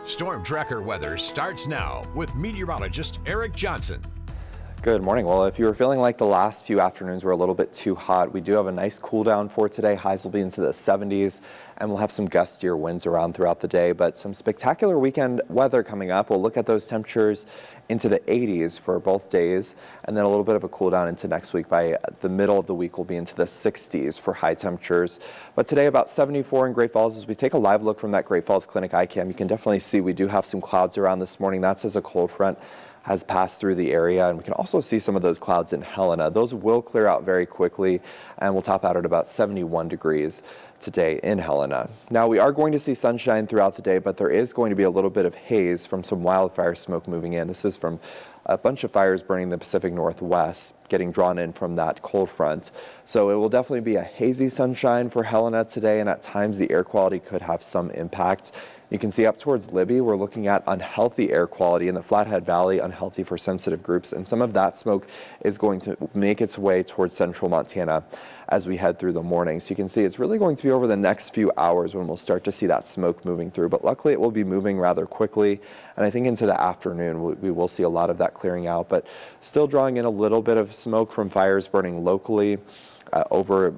Storm Tracker weather starts now with meteorologist Eric Johnson. Good morning. Well, if you were feeling like the last few afternoons were a little bit too hot, we do have a nice cool down for today. Highs will be into the 70s, and we'll have some gustier winds around throughout the day, but some spectacular weekend weather coming up. We'll look at those temperatures into the 80s for both days, and then a little bit of a cool down into next week. By the middle of the week, we'll be into the 60s for high temperatures. But today, about 74 in Great Falls. As we take a live look from that Great Falls Clinic iCam, you can definitely see we do have some clouds around this morning. That's as a cold front has passed through the area, and we can also see some of those clouds in Helena. Those will clear out very quickly, and we'll top out at about 71 degrees today in Helena. Now, we are going to see sunshine throughout the day, but there is going to be a little bit of haze from some wildfire smoke moving in. This is from a bunch of fires burning the Pacific Northwest, getting drawn in from that cold front. So it will definitely be a hazy sunshine for Helena today, and at times the air quality could have some impact. You can see up towards Libby, we're looking at unhealthy air quality in the Flathead Valley, unhealthy for sensitive groups, and some of that smoke is going to make its way towards central Montana as we head through the morning. So you can see it's really going to be over the next few hours when we'll start to see that smoke moving through, but luckily it will be moving rather quickly, and I think into the afternoon we will see a lot of that clearing out, but still drawing in a little bit of smoke from fires burning locally over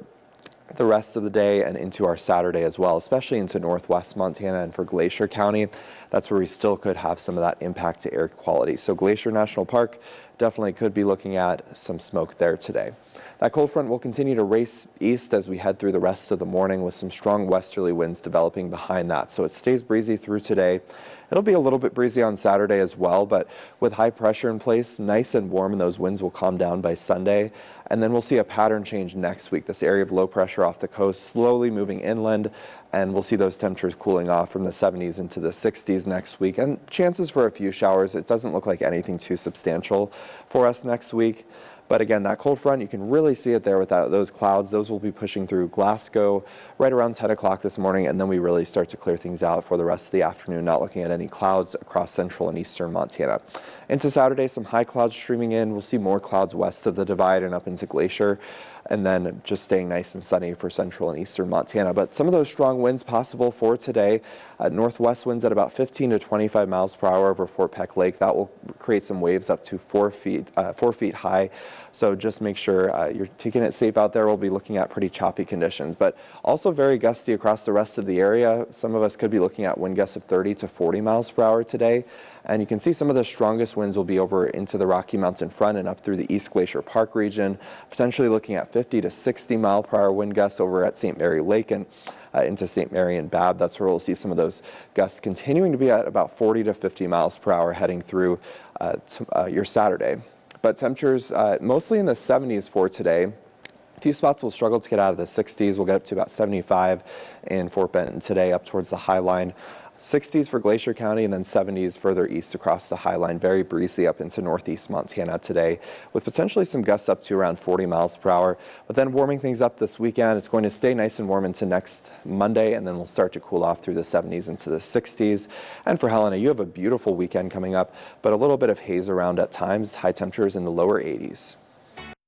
the rest of the day and into our Saturday as well, especially into northwest Montana and for Glacier County. That's where we still could have some of that impact to air quality. So Glacier National Park definitely could be looking at some smoke there today. That cold front will continue to race east as we head through the rest of the morning with some strong westerly winds developing behind that. So it stays breezy through today. It'll be a little bit breezy on Saturday as well, but with high pressure in place, nice and warm, and those winds will calm down by Sunday. And then we'll see a pattern change next week. This area of low pressure off the coast slowly moving inland, and we'll see those temperatures cooling off from the 70s into the 60s next week. And chances for a few showers. It doesn't look like anything too substantial for us next week. But again, that cold front, you can really see it there with those clouds. Those will be pushing through Glasgow right around 10 o'clock this morning, and then we really start to clear things out for the rest of the afternoon, not looking at any clouds across central and eastern Montana. Into Saturday, some high clouds streaming in. We'll see more clouds west of the divide and up into Glacier, and then just staying nice and sunny for central and eastern Montana. But some of those strong winds possible for today. Northwest winds at about 15 to 25 miles per hour over Fort Peck Lake. That will create some waves up to 4 feet high. So just make sure you're taking it safe out there. We'll be looking at pretty choppy conditions, but also very gusty across the rest of the area. Some of us could be looking at wind gusts of 30 to 40 miles per hour today. And you can see some of the strongest winds will be over into the Rocky Mountain front and up through the East Glacier Park region, potentially looking at 50 to 60 mile per hour wind gusts over at St. Mary Lake and into St. Mary and Babb. That's where we'll see some of those gusts continuing to be at about 40 to 50 miles per hour heading through your Saturday. But temperatures mostly in the 70s for today. A few spots will struggle to get out of the 60s. We'll get up to about 75 in Fort Benton today, up towards the High Line. 60s for Glacier County, and then 70s further east across the High Line. Very breezy up into northeast Montana today, with potentially some gusts up to around 40 miles per hour. But then warming things up this weekend. It's going to stay nice and warm into next Monday, and then we'll start to cool off through the 70s into the 60s. And for Helena, you have a beautiful weekend coming up, but a little bit of haze around at times. High temperatures in the lower 80s.